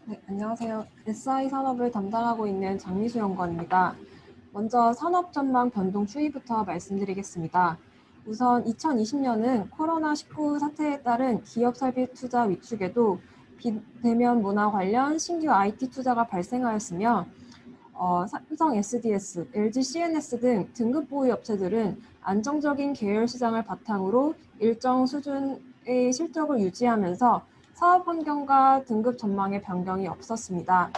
네, 안녕하세요. SI 산업을 담당하고 있는 장미수 연구원입니다. 먼저 산업 전망 변동 추이부터 말씀드리겠습니다. 우선 2020년은 코로나19 사태에 따른 기업 설비 투자 위축에도 비대면 문화 관련 신규 IT 투자가 발생하였으며 삼성 SDS, LG CNS 등 등급 보유 업체들은 안정적인 계열 시장을 바탕으로 일정 수준의 실적을 유지하면서 사업 환경과 등급 전망의 변경이 없었습니다.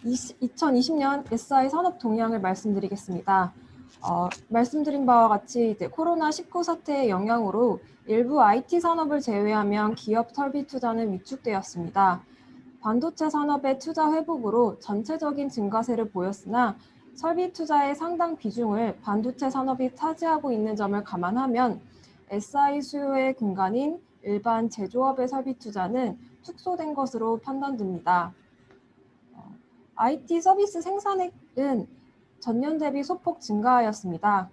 2020년 SI 산업 동향을 말씀드리겠습니다. 말씀드린 바와 같이 코로나19 사태의 영향으로 일부 IT 산업을 제외하면 기업 설비 투자는 위축되었습니다. 반도체 산업의 투자 회복으로 전체적인 증가세를 보였으나 설비 투자의 상당 비중을 반도체 산업이 차지하고 있는 점을 감안하면 SI 수요의 근간인 일반 제조업의 설비 투자는 축소된 것으로 판단됩니다. IT 서비스 생산액은 전년 대비 소폭 증가하였습니다.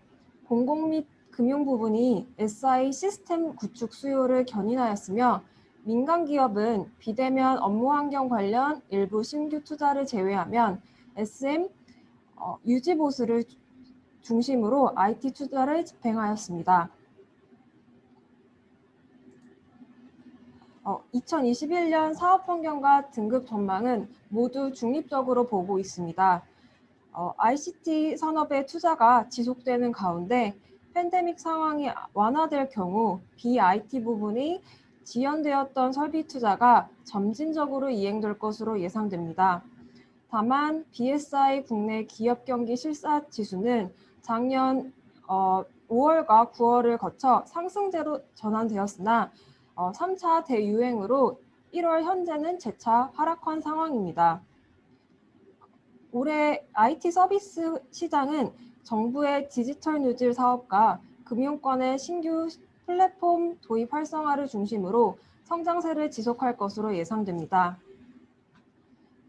공공 및 금융 부분이 SI 시스템 구축 수요를 견인하였으며 민간 기업은 비대면 업무 환경 관련 일부 신규 투자를 제외하면 SM, 유지 보수를 중심으로 IT 투자를 집행하였습니다. 2021년 사업 환경과 등급 전망은 모두 중립적으로 보고 있습니다. ICT 산업의 투자가 지속되는 가운데 팬데믹 상황이 완화될 경우 BIT 부분이 지연되었던 설비 투자가 점진적으로 이행될 것으로 예상됩니다. 다만 BSI 국내 기업 경기 실사 지수는 작년 5월과 9월을 거쳐 상승세로 전환되었으나 3차 대유행으로 1월 현재는 재차 하락한 상황입니다. 올해 IT 서비스 시장은 정부의 디지털 뉴딜 사업과 금융권의 신규 플랫폼 도입 활성화를 중심으로 성장세를 지속할 것으로 예상됩니다.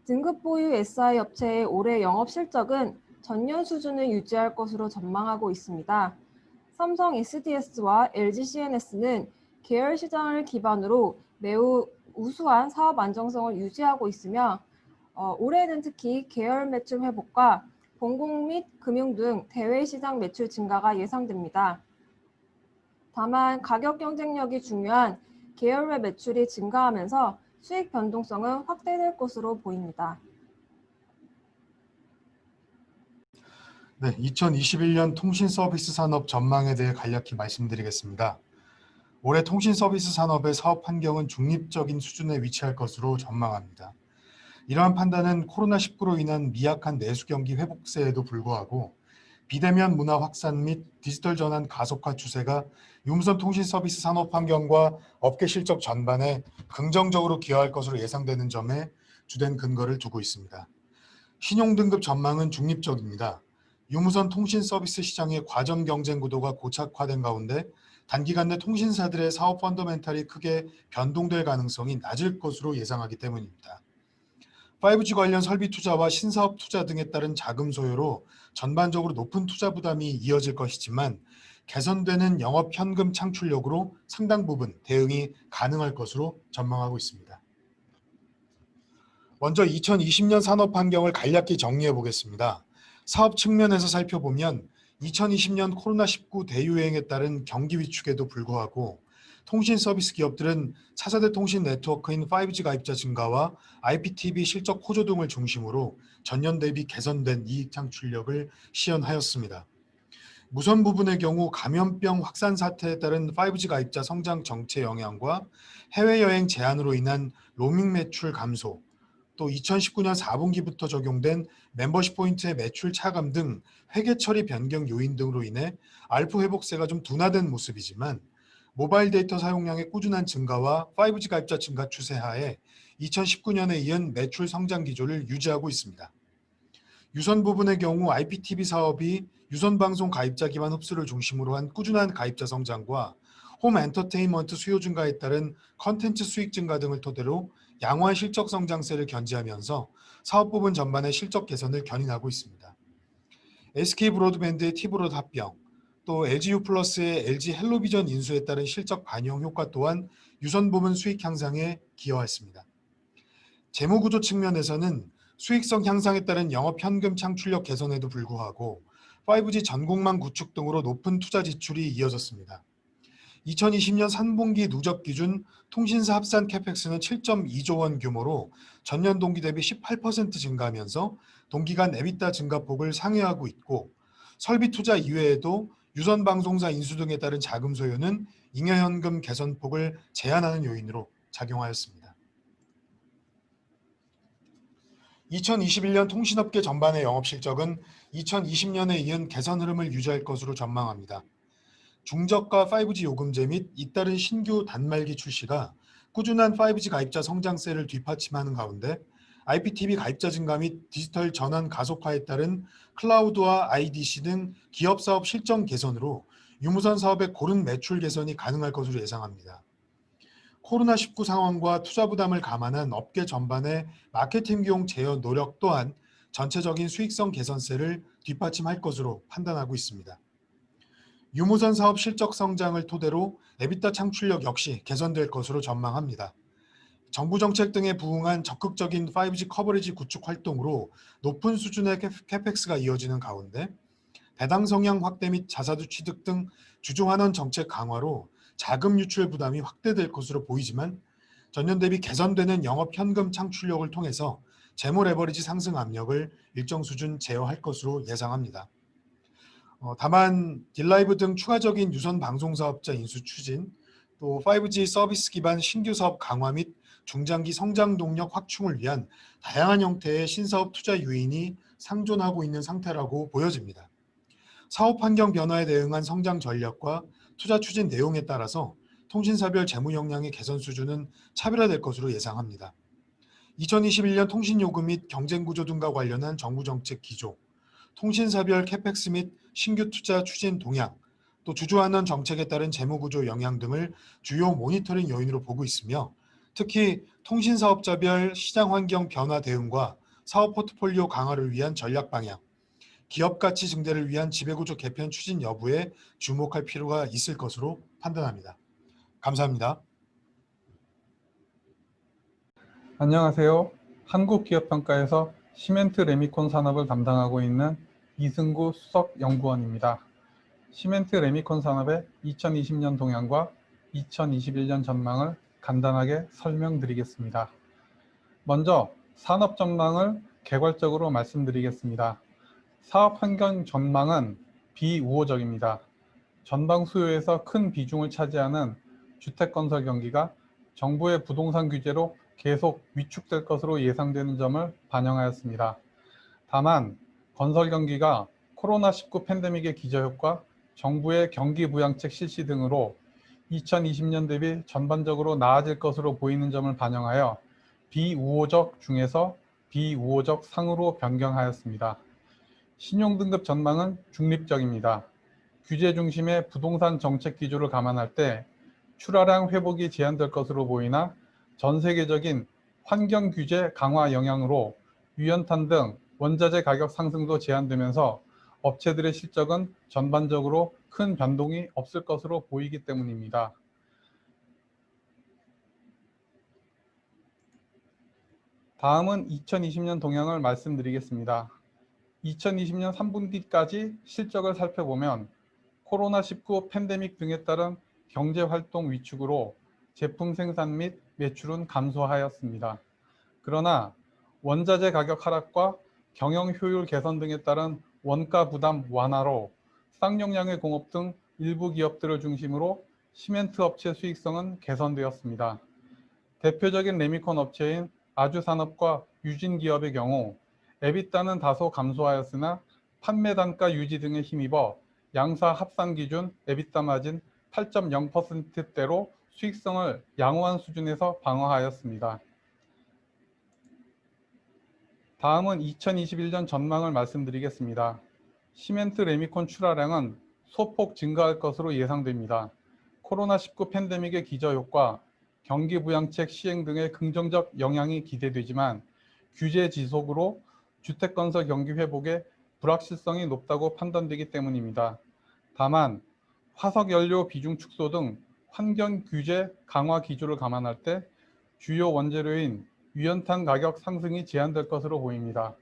등급 보유 SI 업체의 올해 영업 실적은 전년 수준을 유지할 것으로 전망하고 있습니다. 삼성 SDS와 LG CNS는 계열 시장을 기반으로 매우 우수한 사업 안정성을 유지하고 있으며 올해는 특히 계열 매출 회복과 공공 및 금융 등 대외 시장 매출 증가가 예상됩니다. 다만 가격 경쟁력이 중요한 계열외 매출이 증가하면서 수익 변동성은 확대될 것으로 보입니다. 네, 2021년 통신 서비스 산업 전망에 대해 간략히 말씀드리겠습니다. 올해 통신 서비스 산업의 사업 환경은 중립적인 수준에 위치할 것으로 전망합니다. 이러한 판단은 코로나19로 인한 미약한 내수 경기 회복세에도 불구하고 비대면 문화 확산 및 디지털 전환 가속화 추세가 유무선 통신 서비스 산업 환경과 업계 실적 전반에 긍정적으로 기여할 것으로 예상되는 점에 주된 근거를 두고 있습니다. 신용 등급 전망은 중립적입니다. 유무선 통신 서비스 시장의 과점 경쟁 구도가 고착화된 가운데 단기간 내 통신사들의 사업 펀더멘탈이 크게 변동될 가능성이 낮을 것으로 예상하기 때문입니다. 5G 관련 설비 투자와 신사업 투자 등에 따른 자금 소요로 전반적으로 높은 투자 부담이 이어질 것이지만 개선되는 영업 현금 창출력으로 상당 부분 대응이 가능할 것으로 전망하고 있습니다. 먼저 2020년 산업 환경을 간략히 정리해 보겠습니다. 사업 측면에서 살펴보면 2020년 코로나19 대유행에 따른 경기 위축에도 불구하고 통신 서비스 기업들은 차세대 통신 네트워크인 5G 가입자 증가와 IPTV 실적 호조 등을 중심으로 전년 대비 개선된 이익 창출력을 시현하였습니다. 무선 부분의 경우 감염병 확산 사태에 따른 5G 가입자 성장 정체 영향과 해외여행 제한으로 인한 로밍 매출 감소, 또 2019년 4분기부터 적용된 멤버십 포인트의 매출 차감 등 회계 처리 변경 요인 등으로 인해 알프 회복세가 좀 둔화된 모습이지만 모바일 데이터 사용량의 꾸준한 증가와 5G 가입자 증가 추세 하에 2019년에 이은 매출 성장 기조를 유지하고 있습니다. 유선 부분의 경우 IPTV 사업이 유선 방송 가입자 기반 흡수를 중심으로 한 꾸준한 가입자 성장과 홈 엔터테인먼트 수요 증가에 따른 컨텐츠 수익 증가 등을 토대로 양호한 실적 성장세를 견지하면서 사업 부분 전반의 실적 개선을 견인하고 있습니다. SK 브로드밴드의 T브로드 합병, 또 LGU 플러스의 LG 헬로비전 인수에 따른 실적 반영 효과 또한 유선 부문 수익 향상에 기여했습니다. 재무구조 측면에서는 수익성 향상에 따른 영업 현금 창출력 개선에도 불구하고 5G 전국망 구축 등으로 높은 투자 지출이 이어졌습니다. 2020년 3분기 누적 기준 통신사 합산 캐펙스는 7.2조 원 규모로 전년 동기 대비 18% 증가하면서 동기간 EBITDA 증가폭을 상회하고 있고, 설비 투자 이외에도 유선 방송사 인수 등에 따른 자금 소요는 잉여현금 개선폭을 제한하는 요인으로 작용하였습니다. 2021년 통신업계 전반의 영업실적은 2020년에 이은 개선 흐름을 유지할 것으로 전망합니다. 중저가 5G 요금제 및 잇따른 신규 단말기 출시가 꾸준한 5G 가입자 성장세를 뒷받침하는 가운데 IPTV 가입자 증가 및 디지털 전환 가속화에 따른 클라우드와 IDC 등 기업 사업 실정 개선으로 유무선 사업의 고른 매출 개선이 가능할 것으로 예상합니다. 코로나19 상황과 투자 부담을 감안한 업계 전반의 마케팅 비용 제어 노력 또한 전체적인 수익성 개선세를 뒷받침할 것으로 판단하고 있습니다. 유무선 사업 실적 성장을 토대로 EBITDA 창출력 역시 개선될 것으로 전망합니다. 정부 정책 등에 부응한 적극적인 5G 커버리지 구축 활동으로 높은 수준의 캐펙스가 이어지는 가운데 배당 성향 확대 및 자사주 취득 등 주주 환원 정책 강화로 자금 유출 부담이 확대될 것으로 보이지만 전년 대비 개선되는 영업 현금 창출력을 통해서 재무 레버리지 상승 압력을 일정 수준 제어할 것으로 예상합니다. 다만 딜라이브 등 추가적인 유선 방송 사업자 인수 추진, 또 5G 서비스 기반 신규 사업 강화 및 중장기 성장 동력 확충을 위한 다양한 형태의 신사업 투자 요인이 상존하고 있는 상태라고 보여집니다. 사업 환경 변화에 대응한 성장 전략과 투자 추진 내용에 따라서 통신사별 재무 역량의 개선 수준은 차별화될 것으로 예상합니다. 2021년 통신요금 및 경쟁구조 등과 관련한 정부 정책 기조, 통신사별 캐펙스 및 신규 투자 추진 동향, 또 주주환원 정책에 따른 재무구조 영향 등을 주요 모니터링 요인으로 보고 있으며, 특히 통신사업자별 시장 환경 변화 대응과 사업 포트폴리오 강화를 위한 전략 방향, 기업 가치 증대를 위한 지배구조 개편 추진 여부에 주목할 필요가 있을 것으로 판단합니다. 감사합니다. 안녕하세요. 한국기업평가에서 시멘트 레미콘 산업을 담당하고 있는 이승구 수석연구원입니다. 시멘트 레미콘 산업의 2020년 동향과 2021년 전망을 간단하게 설명드리겠습니다. 먼저 산업 전망을 개괄적으로 말씀드리겠습니다. 사업 환경 전망은 비우호적입니다. 전방 수요에서 큰 비중을 차지하는 주택 건설 경기가 정부의 부동산 규제로 계속 위축될 것으로 예상되는 점을 반영하였습니다. 다만 건설 경기가 코로나19 팬데믹의 기저효과, 정부의 경기 부양책 실시 등으로 2020년 대비 전반적으로 나아질 것으로 보이는 점을 반영하여 비우호적 중에서 비우호적 상으로 변경하였습니다. 신용등급 전망은 중립적입니다. 규제 중심의 부동산 정책 기조를 감안할 때 출하량 회복이 제한될 것으로 보이나 전 세계적인 환경 규제 강화 영향으로 유연탄 등 원자재 가격 상승도 제한되면서 업체들의 실적은 전반적으로 큰 변동이 없을 것으로 보이기 때문입니다. 다음은 2020년 동향을 말씀드리겠습니다. 2020년 3분기까지 실적을 살펴보면 코로나19 팬데믹 등에 따른 경제활동 위축으로 제품 생산 및 매출은 감소하였습니다. 그러나 원자재 가격 하락과 경영 효율 개선 등에 따른 원가 부담 완화로 쌍용량의 공업 등 일부 기업들을 중심으로 시멘트 업체 수익성은 개선되었습니다. 대표적인 레미콘 업체인 아주산업과 유진기업의 경우 에비타는 다소 감소하였으나 판매 단가 유지 등에 힘입어 양사 합산 기준 에비타 마진 8.0%대로 수익성을 양호한 수준에서 방어하였습니다. 다음은 2021년 전망을 말씀드리겠습니다. 시멘트 레미콘 출하량은 소폭 증가할 것으로 예상됩니다. 코로나19 팬데믹의 기저효과, 경기부양책 시행 등의 긍정적 영향이 기대되지만 규제 지속으로 주택건설 경기 회복에 불확실성이 높다고 판단되기 때문입니다. 다만 화석 연료 비중 축소 등 환경 규제 강화 기조를 감안할 때 주요 원재료인 유연탄 가격 상승이 제한될 것으로 보입니다.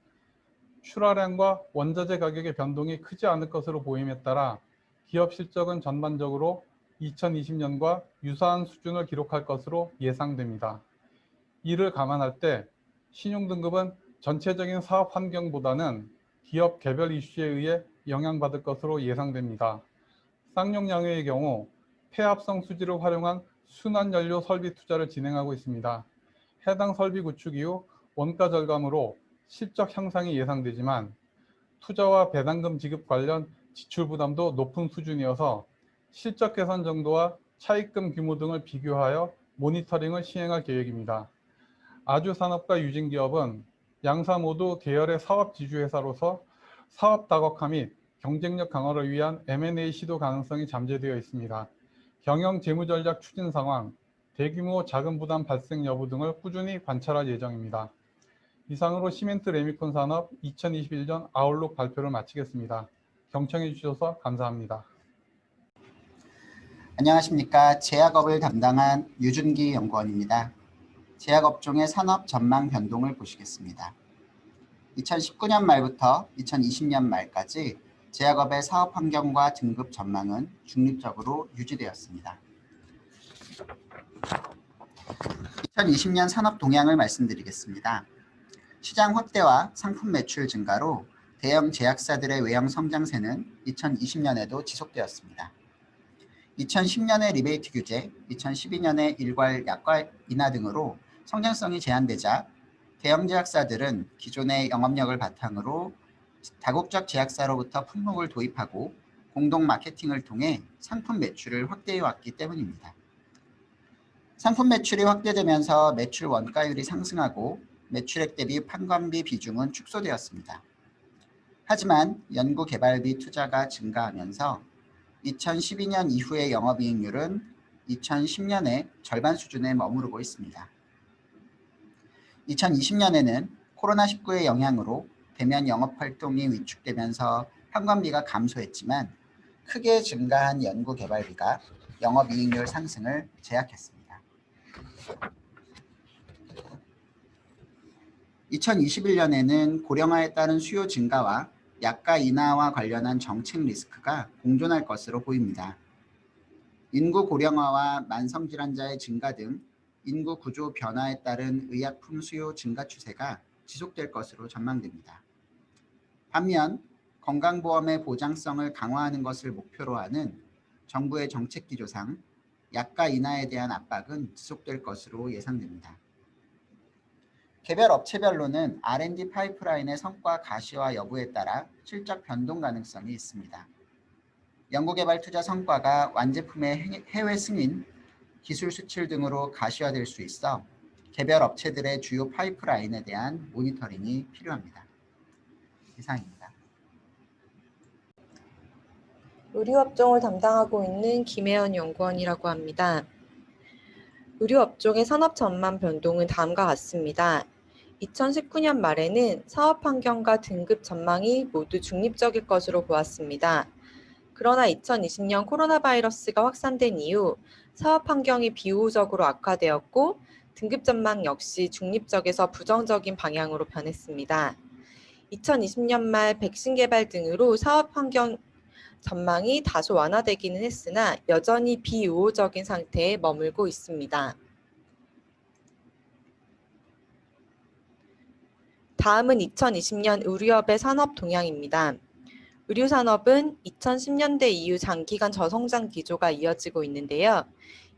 출하량과 원자재 가격의 변동이 크지 않을 것으로 보임에 따라 기업 실적은 전반적으로 2020년과 유사한 수준을 기록할 것으로 예상됩니다. 이를 감안할 때 신용등급은 전체적인 사업 환경보다는 기업 개별 이슈에 의해 영향받을 것으로 예상됩니다. 쌍용양효의 경우 폐합성 수지를 활용한 순환연료 설비 투자를 진행하고 있습니다. 해당 설비 구축 이후 원가 절감으로 실적 향상이 예상되지만 투자와 배당금 지급 관련 지출 부담도 높은 수준이어서 실적 개선 정도와 차입금 규모 등을 비교하여 모니터링을 시행할 계획입니다. 아주산업과 유진기업은 양사 모두 계열의 사업 지주회사로서 사업 다각화 및 경쟁력 강화를 위한 M&A 시도 가능성이 잠재되어 있습니다. 경영 재무전략 추진 상황, 대규모 자금 부담 발생 여부 등을 꾸준히 관찰할 예정입니다. 이상으로 시멘트 레미콘 산업 2021년 아웃룩 발표를 마치겠습니다. 경청해 주셔서 감사합니다. 안녕하십니까. 제약업을 담당한 유준기 연구원입니다. 제약업종의 산업 전망 변동을 보시겠습니다. 2019년 말부터 2020년 말까지 제약업의 사업 환경과 등급 전망은 중립적으로 유지되었습니다. 2020년 산업 동향을 말씀드리겠습니다. 시장 확대와 상품 매출 증가로 대형 제약사들의 외형 성장세는 2020년에도 지속되었습니다. 2010년의 리베이트 규제, 2012년의 일괄 약관 인하 등으로 성장성이 제한되자 대형 제약사들은 기존의 영업력을 바탕으로 다국적 제약사로부터 품목을 도입하고 공동 마케팅을 통해 상품 매출을 확대해 왔기 때문입니다. 상품 매출이 확대되면서 매출 원가율이 상승하고 매출액 대비 판관비 비중은 축소되었습니다. 하지만 연구 개발비 투자가 증가하면서 2012년 이후의 영업이익률은 2010년의 절반 수준에 머무르고 있습니다. 2020년에는 코로나19의 영향으로 대면 영업활동이 위축되면서 판관비가 감소했지만 크게 증가한 연구 개발비가 영업이익률 상승을 제약했습니다. 2021년에는 고령화에 따른 수요 증가와 약가 인하와 관련한 정책 리스크가 공존할 것으로 보입니다. 인구 고령화와 만성질환자의 증가 등 인구 구조 변화에 따른 의약품 수요 증가 추세가 지속될 것으로 전망됩니다. 반면 건강보험의 보장성을 강화하는 것을 목표로 하는 정부의 정책 기조상 약가 인하에 대한 압박은 지속될 것으로 예상됩니다. 개별 업체별로는 R&D 파이프라인의 성과 가시화 여부에 따라 실적 변동 가능성이 있습니다. 연구개발 투자 성과가 완제품의 해외 승인, 기술 수출 등으로 가시화될 수 있어 개별 업체들의 주요 파이프라인에 대한 모니터링이 필요합니다. 이상입니다. 의료업종을 담당하고 있는 김혜연 연구원이라고 합니다. 의료업종의 산업 전망 변동은 다음과 같습니다. 2019년 말에는 사업 환경과 등급 전망이 모두 중립적일 것으로 보았습니다. 그러나 2020년 코로나 바이러스가 확산된 이후 사업 환경이 비우호적으로 악화되었고 등급 전망 역시 중립적에서 부정적인 방향으로 변했습니다. 2020년 말 백신 개발 등으로 사업 환경 전망이 다소 완화되기는 했으나 여전히 비우호적인 상태에 머물고 있습니다. 다음은 2020년 의료업의 산업 동향입니다. 의료산업은 2010년대 이후 장기간 저성장 기조가 이어지고 있는데요.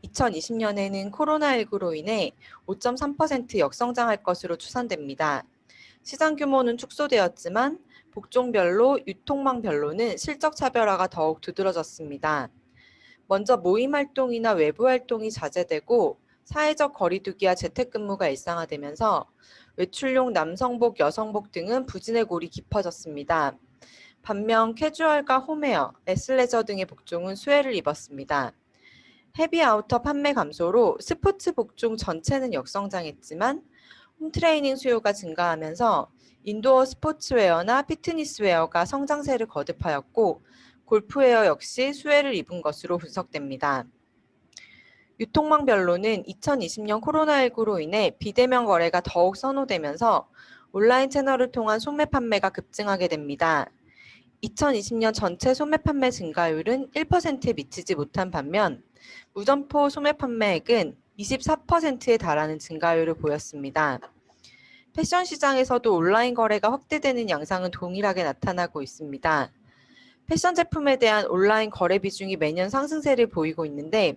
2020년에는 코로나19로 인해 5.3% 역성장할 것으로 추산됩니다. 시장 규모는 축소되었지만 복종별로, 유통망별로는 실적 차별화가 더욱 두드러졌습니다. 먼저 모임 활동이나 외부 활동이 자제되고 사회적 거리두기와 재택근무가 일상화되면서 외출용 남성복, 여성복 등은 부진의 골이 깊어졌습니다. 반면 캐주얼과 홈웨어, 애슬레저 등의 복종은 수혜를 입었습니다. 헤비아우터 판매 감소로 스포츠 복종 전체는 역성장했지만 홈트레이닝 수요가 증가하면서 인도어 스포츠웨어나 피트니스웨어가 성장세를 거듭하였고 골프웨어 역시 수혜를 입은 것으로 분석됩니다. 유통망별로는 2020년 코로나19로 인해 비대면 거래가 더욱 선호되면서 온라인 채널을 통한 소매 판매가 급증하게 됩니다. 2020년 전체 소매 판매 증가율은 1%에 미치지 못한 반면 무점포 소매 판매액은 24%에 달하는 증가율을 보였습니다. 패션 시장에서도 온라인 거래가 확대되는 양상은 동일하게 나타나고 있습니다. 패션 제품에 대한 온라인 거래 비중이 매년 상승세를 보이고 있는데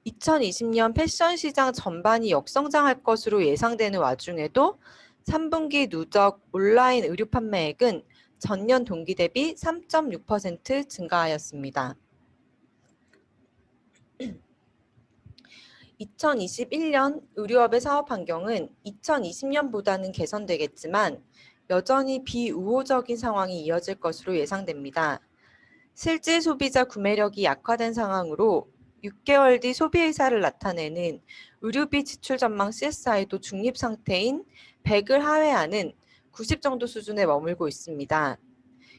2020년 패션 시장 전반이 역성장할 것으로 예상되는 와중에도 3분기 누적 온라인 의류 판매액은 전년 동기 대비 3.6% 증가하였습니다. 2021년 의류업의 사업 환경은 2020년보다는 개선되겠지만 여전히 비우호적인 상황이 이어질 것으로 예상됩니다. 실질 소비자 구매력이 약화된 상황으로 6개월 뒤 소비 의사를 나타내는 의료비 지출 전망 CSI도 중립 상태인 100을 하회하는 90 정도 수준에 머물고 있습니다.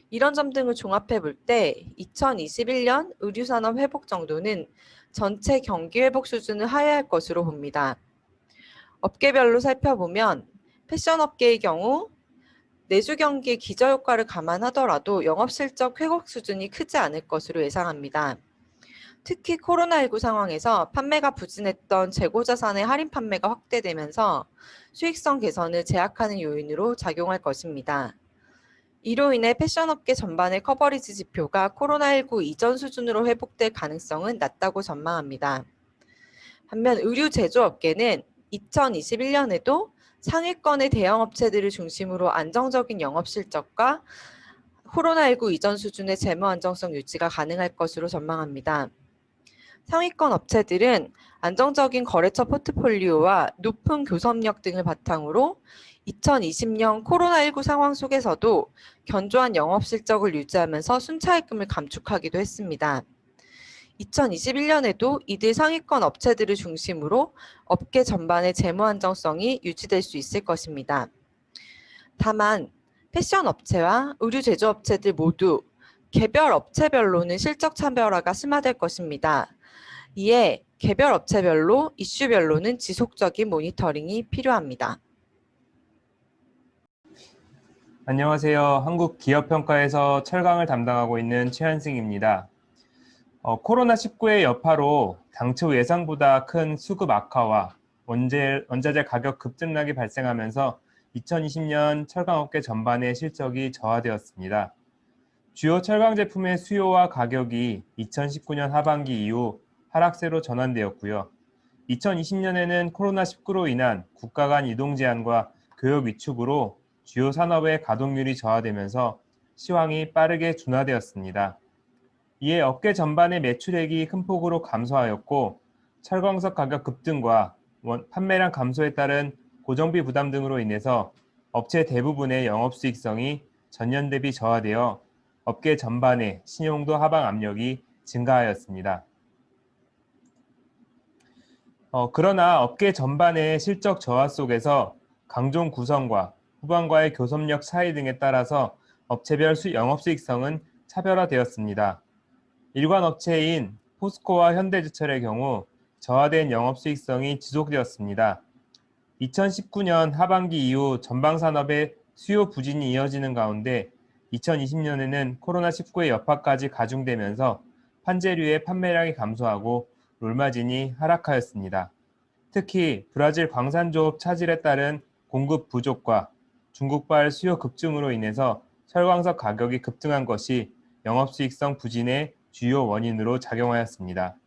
이런 점 등을 종합해 볼 때 2021년 의류산업 회복 정도는 전체 경기 회복 수준을 하회할 것으로 봅니다. 업계별로 살펴보면 패션 업계의 경우 내수 경기의 기저효과를 감안하더라도 영업실적 회복 수준이 크지 않을 것으로 예상합니다. 특히 코로나19 상황에서 판매가 부진했던 재고자산의 할인 판매가 확대되면서 수익성 개선을 제약하는 요인으로 작용할 것입니다. 이로 인해 패션업계 전반의 커버리지 지표가 코로나19 이전 수준으로 회복될 가능성은 낮다고 전망합니다. 반면 의류 제조업계는 2021년에도 상위권의 대형업체들을 중심으로 안정적인 영업실적과 코로나19 이전 수준의 재무 안정성 유지가 가능할 것으로 전망합니다. 상위권 업체들은 안정적인 거래처 포트폴리오와 높은 교섭력 등을 바탕으로 2020년 코로나19 상황 속에서도 견조한 영업실적을 유지하면서 순차익금을 감축하기도 했습니다. 2021년에도 이들 상위권 업체들을 중심으로 업계 전반의 재무 안정성이 유지될 수 있을 것입니다. 다만 패션 업체와 의류 제조업체들 모두 개별 업체별로는 실적 차별화가 심화될 것입니다. 이에 개별 업체별로 이슈별로는 지속적인 모니터링이 필요합니다. 안녕하세요. 한국기업평가에서 철강을 담당하고 있는 최한승입니다. 코로나19의 여파로 당초 예상보다 큰 수급 악화와 원자재 가격 급등락이 발생하면서 2020년 철강업계 전반의 실적이 저하되었습니다. 주요 철강 제품의 수요와 가격이 2019년 하반기 이후 하락세로 전환되었고요. 2020년에는 코로나19로 인한 국가 간 이동 제한과 교역 위축으로 주요 산업의 가동률이 저하되면서 시황이 빠르게 둔화되었습니다. 이에 업계 전반의 매출액이 큰 폭으로 감소하였고 철광석 가격 급등과 판매량 감소에 따른 고정비 부담 등으로 인해서 업체 대부분의 영업수익성이 전년 대비 저하되어 업계 전반의 신용도 하방 압력이 증가하였습니다. 그러나 업계 전반의 실적 저하 속에서 강종 구성과 후반과의 교섭력 차이 등에 따라서 업체별 영업수익성은 차별화되었습니다. 일관 업체인 포스코와 현대제철의 경우 저하된 영업수익성이 지속되었습니다. 2019년 하반기 이후 전방산업의 수요 부진이 이어지는 가운데 2020년에는 코로나19의 여파까지 가중되면서 판재류의 판매량이 감소하고 롤마진이 하락하였습니다. 특히 브라질 광산조업 차질에 따른 공급 부족과 중국발 수요 급증으로 인해서 철광석 가격이 급등한 것이 영업수익성 부진의 주요 원인으로 작용하였습니다.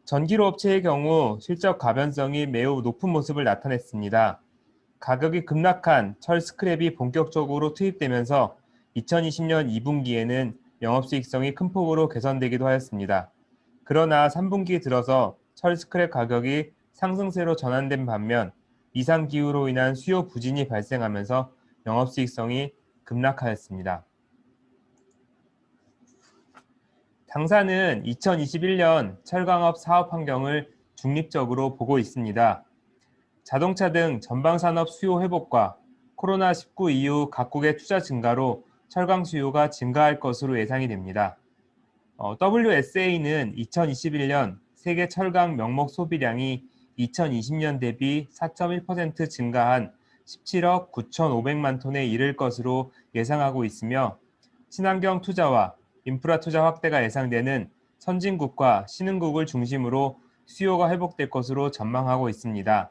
전기로 업체의 경우 실적 가변성이 매우 높은 모습을 나타냈습니다. 가격이 급락한 철 스크랩이 본격적으로 투입되면서 2020년 2분기에는 영업수익성이 큰 폭으로 개선되기도 하였습니다. 그러나 3분기 들어서 철 스크랩 가격이 상승세로 전환된 반면 이상기후로 인한 수요 부진이 발생하면서 영업수익성이 급락하였습니다. 당사는 2021년 철강업 사업 환경을 중립적으로 보고 있습니다. 자동차 등 전방산업 수요 회복과 코로나19 이후 각국의 투자 증가로 철강 수요가 증가할 것으로 예상이 됩니다. WSA는 2021년 세계 철강 명목 소비량이 2020년 대비 4.1% 증가한 17억 9,500만 톤에 이를 것으로 예상하고 있으며 친환경 투자와 인프라 투자 확대가 예상되는 선진국과 신흥국을 중심으로 수요가 회복될 것으로 전망하고 있습니다.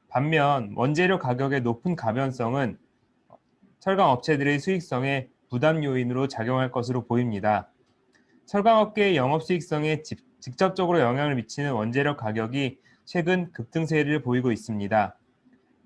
반면 원재료 가격의 높은 가변성은 철강 업체들의 수익성에 부담 요인으로 작용할 것으로 보입니다. 철강업계의 영업수익성에 직접적으로 영향을 미치는 원재료 가격이 최근 급등세를 보이고 있습니다.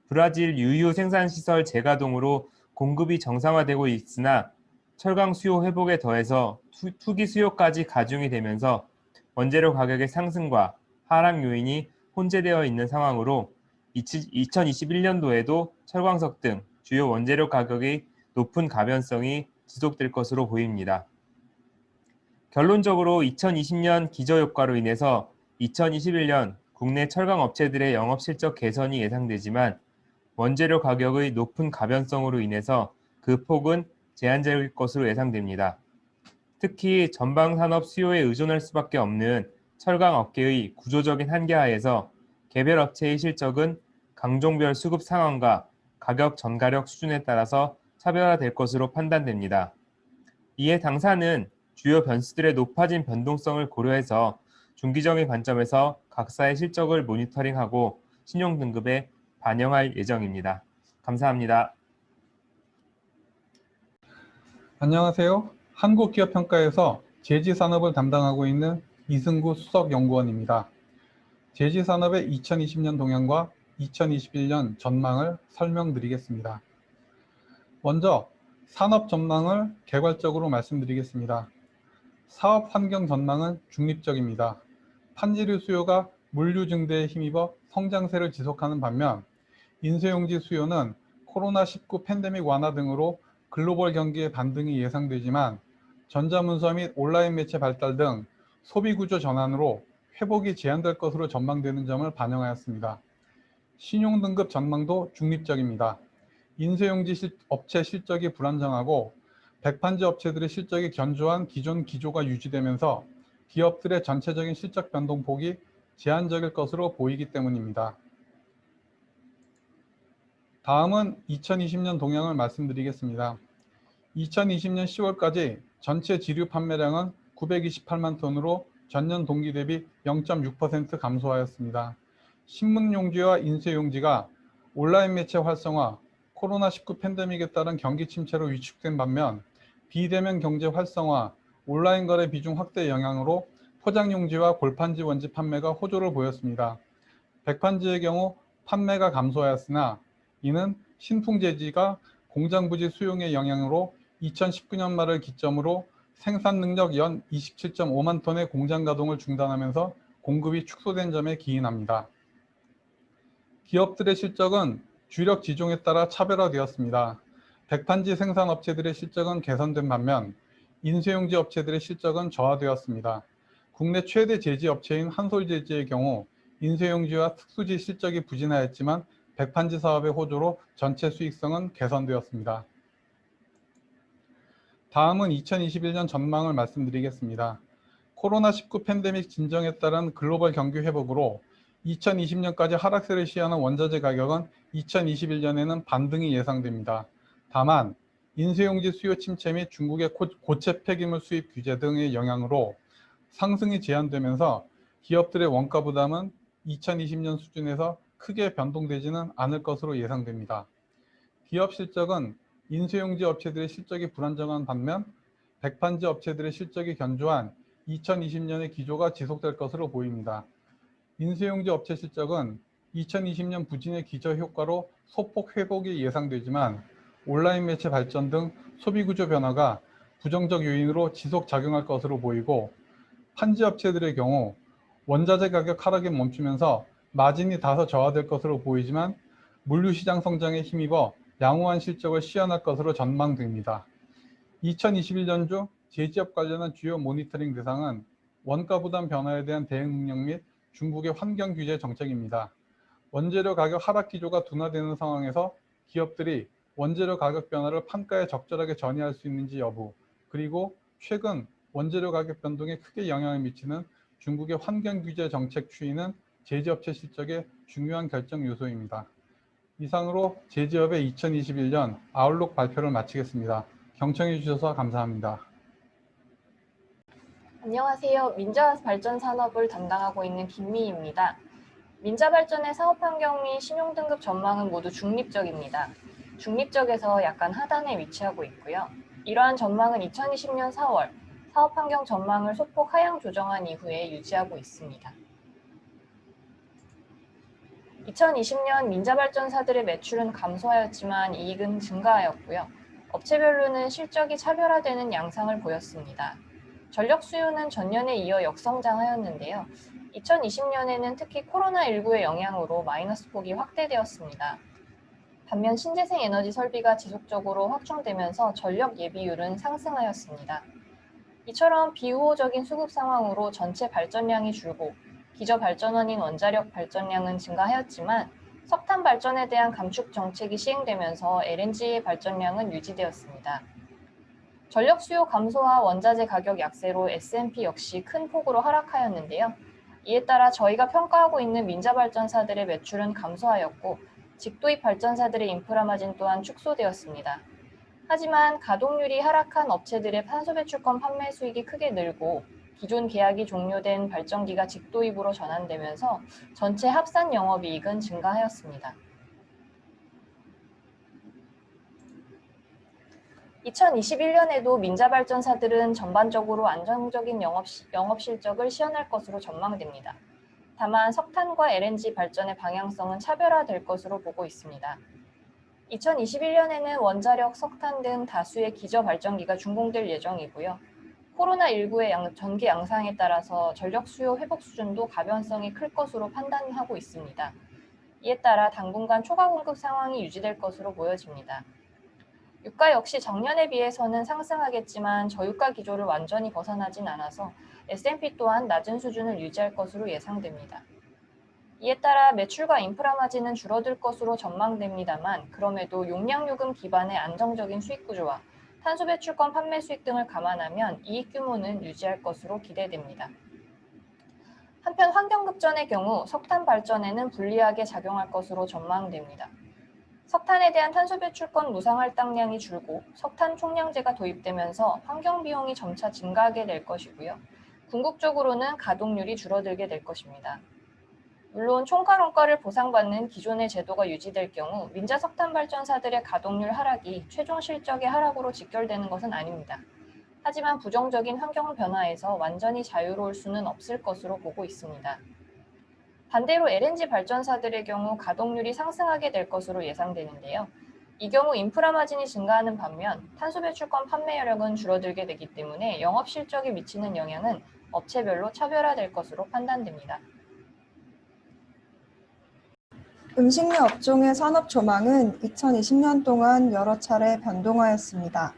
브라질 유유 생산시설 재가동으로 공급이 정상화되고 있으나 철강 수요 회복에 더해서 투기 수요까지 가중이 되면서 원재료 가격의 상승과 하락 요인이 혼재되어 있는 상황으로 2021년도에도 철광석 등 주요 원재료 가격의 높은 가변성이 지속될 것으로 보입니다. 결론적으로 2020년 기저효과로 인해서 2021년 국내 철강 업체들의 영업실적 개선이 예상되지만 원재료 가격의 높은 가변성으로 인해서 그 폭은 제한적일 것으로 예상됩니다. 특히 전방 산업 수요에 의존할 수밖에 없는 철강 업계의 구조적인 한계 하에서 개별 업체의 실적은 강종별 수급 상황과 가격 전가력 수준에 따라서 차별화될 것으로 판단됩니다. 이에 당사는 주요 변수들의 높아진 변동성을 고려해서 중기적인 관점에서 각사의 실적을 모니터링하고 신용 등급에 반영할 예정입니다. 감사합니다. 안녕하세요. 한국기업평가에서 제지산업을 담당하고 있는 이승구 수석연구원입니다. 제지산업의 2020년 동향과 2021년 전망을 설명드리겠습니다. 먼저 산업 전망을 개괄적으로 말씀드리겠습니다. 사업 환경 전망은 중립적입니다. 판재료 수요가 물류 증대에 힘입어 성장세를 지속하는 반면 인쇄용지 수요는 코로나19 팬데믹 완화 등으로 글로벌 경기의 반등이 예상되지만 전자문서 및 온라인 매체 발달 등 소비 구조 전환으로 회복이 제한될 것으로 전망되는 점을 반영하였습니다. 신용등급 전망도 중립적입니다. 인쇄용지 업체 실적이 불안정하고 백판지 업체들의 실적이 견조한 기존 기조가 유지되면서 기업들의 전체적인 실적 변동폭이 제한적일 것으로 보이기 때문입니다. 다음은 2020년 동향을 말씀드리겠습니다. 2020년 10월까지 전체 지류 판매량은 928만 톤으로 전년 동기 대비 0.6% 감소하였습니다. 신문용지와 인쇄용지가 온라인 매체 활성화, 코로나19 팬데믹에 따른 경기 침체로 위축된 반면 비대면 경제 활성화, 온라인 거래 비중 확대 영향으로 포장용지와 골판지 원지 판매가 호조를 보였습니다. 백판지의 경우 판매가 감소하였으나 이는 신풍재지가 공장부지 수용의 영향으로 2019년 말을 기점으로 생산 능력 연 27.5만 톤의 공장 가동을 중단하면서 공급이 축소된 점에 기인합니다. 기업들의 실적은 주력 지종에 따라 차별화되었습니다. 백판지 생산 업체들의 실적은 개선된 반면 인쇄용지 업체들의 실적은 저하되었습니다. 국내 최대 제지 업체인 한솔제지의 경우 인쇄용지와 특수지 실적이 부진하였지만 백판지 사업의 호조로 전체 수익성은 개선되었습니다. 다음은 2021년 전망을 말씀드리겠습니다. 코로나19 팬데믹 진정에 따른 글로벌 경기 회복으로 2020년까지 하락세를 시하는 원자재 가격은 2021년에는 반등이 예상됩니다. 다만 인쇄용지 수요 침체 및 중국의 고체 폐기물 수입 규제 등의 영향으로 상승이 제한되면서 기업들의 원가 부담은 2020년 수준에서 크게 변동되지는 않을 것으로 예상됩니다. 기업 실적은 인쇄용지 업체들의 실적이 불안정한 반면 백판지 업체들의 실적이 견조한 2020년의 기조가 지속될 것으로 보입니다. 인쇄용지 업체 실적은 2020년 부진의 기저 효과로 소폭 회복이 예상되지만 온라인 매체 발전 등 소비 구조 변화가 부정적 요인으로 지속 작용할 것으로 보이고 판지 업체들의 경우 원자재 가격 하락이 멈추면서 마진이 다소 저하될 것으로 보이지만 물류시장 성장에 힘입어 양호한 실적을 시현할 것으로 전망됩니다. 2021년 중 제지업 관련한 주요 모니터링 대상은 원가 부담 변화에 대한 대응 능력 및 중국의 환경 규제 정책입니다. 원재료 가격 하락 기조가 둔화되는 상황에서 기업들이 원재료 가격 변화를 판가에 적절하게 전이할 수 있는지 여부, 그리고 최근 원재료 가격 변동에 크게 영향을 미치는 중국의 환경 규제 정책 추이는 제지업체 실적의 중요한 결정 요소입니다. 이상으로 제지업의 2021년 아웃룩 발표를 마치겠습니다. 경청해 주셔서 감사합니다. 안녕하세요. 민자발전산업을 담당하고 있는 김미희입니다. 민자발전의 사업 환경 및 신용등급 전망은 모두 중립적입니다. 중립적에서 약간 하단에 위치하고 있고요. 이러한 전망은 2020년 4월 사업 환경 전망을 소폭 하향 조정한 이후에 유지하고 있습니다. 2020년 민자발전사들의 매출은 감소하였지만 이익은 증가하였고요. 업체별로는 실적이 차별화되는 양상을 보였습니다. 전력 수요는 전년에 이어 역성장하였는데요. 2020년에는 특히 코로나19의 영향으로 마이너스 폭이 확대되었습니다. 반면 신재생 에너지 설비가 지속적으로 확충되면서 전력 예비율은 상승하였습니다. 이처럼 비우호적인 수급 상황으로 전체 발전량이 줄고 기저 발전원인 원자력 발전량은 증가하였지만 석탄 발전에 대한 감축 정책이 시행되면서 LNG의 발전량은 유지되었습니다. 전력 수요 감소와 원자재 가격 약세로 S&P 역시 큰 폭으로 하락하였는데요. 이에 따라 저희가 평가하고 있는 민자발전사들의 매출은 감소하였고 직도입 발전사들의 인프라 마진 또한 축소되었습니다. 하지만 가동률이 하락한 업체들의 탄소 배출권 판매 수익이 크게 늘고 기존 계약이 종료된 발전기가 직도입으로 전환되면서 전체 합산 영업이익은 증가하였습니다. 2021년에도 민자발전사들은 전반적으로 안정적인 영업 실적을 시현할 것으로 전망됩니다. 다만 석탄과 LNG 발전의 방향성은 차별화될 것으로 보고 있습니다. 2021년에는 원자력, 석탄 등 다수의 기저 발전기가 준공될 예정이고요. 코로나19의 전기 양상에 따라서 전력 수요 회복 수준도 가변성이 클 것으로 판단하고 있습니다. 이에 따라 당분간 초과 공급 상황이 유지될 것으로 보여집니다. 유가 역시 작년에 비해서는 상승하겠지만 저유가 기조를 완전히 벗어나진 않아서 S&P 또한 낮은 수준을 유지할 것으로 예상됩니다. 이에 따라 매출과 인프라 마진은 줄어들 것으로 전망됩니다만 그럼에도 용량요금 기반의 안정적인 수익 구조와 탄소 배출권 판매 수익 등을 감안하면 이익 규모는 유지할 것으로 기대됩니다. 한편 환경급전의 경우 석탄 발전에는 불리하게 작용할 것으로 전망됩니다. 석탄에 대한 탄소 배출권 무상 할당량이 줄고 석탄 총량제가 도입되면서 환경 비용이 점차 증가하게 될 것이고요. 궁극적으로는 가동률이 줄어들게 될 것입니다. 물론 총괄원가를 보상받는 기존의 제도가 유지될 경우 민자 석탄 발전사들의 가동률 하락이 최종 실적의 하락으로 직결되는 것은 아닙니다. 하지만 부정적인 환경 변화에서 완전히 자유로울 수는 없을 것으로 보고 있습니다. 반대로 LNG 발전사들의 경우 가동률이 상승하게 될 것으로 예상되는데요. 이 경우 인프라 마진이 증가하는 반면 탄소 배출권 판매 여력은 줄어들게 되기 때문에 영업 실적에 미치는 영향은 업체별로 차별화될 것으로 판단됩니다. 음식료 업종의 산업 조망은 2020년 동안 여러 차례 변동하였습니다.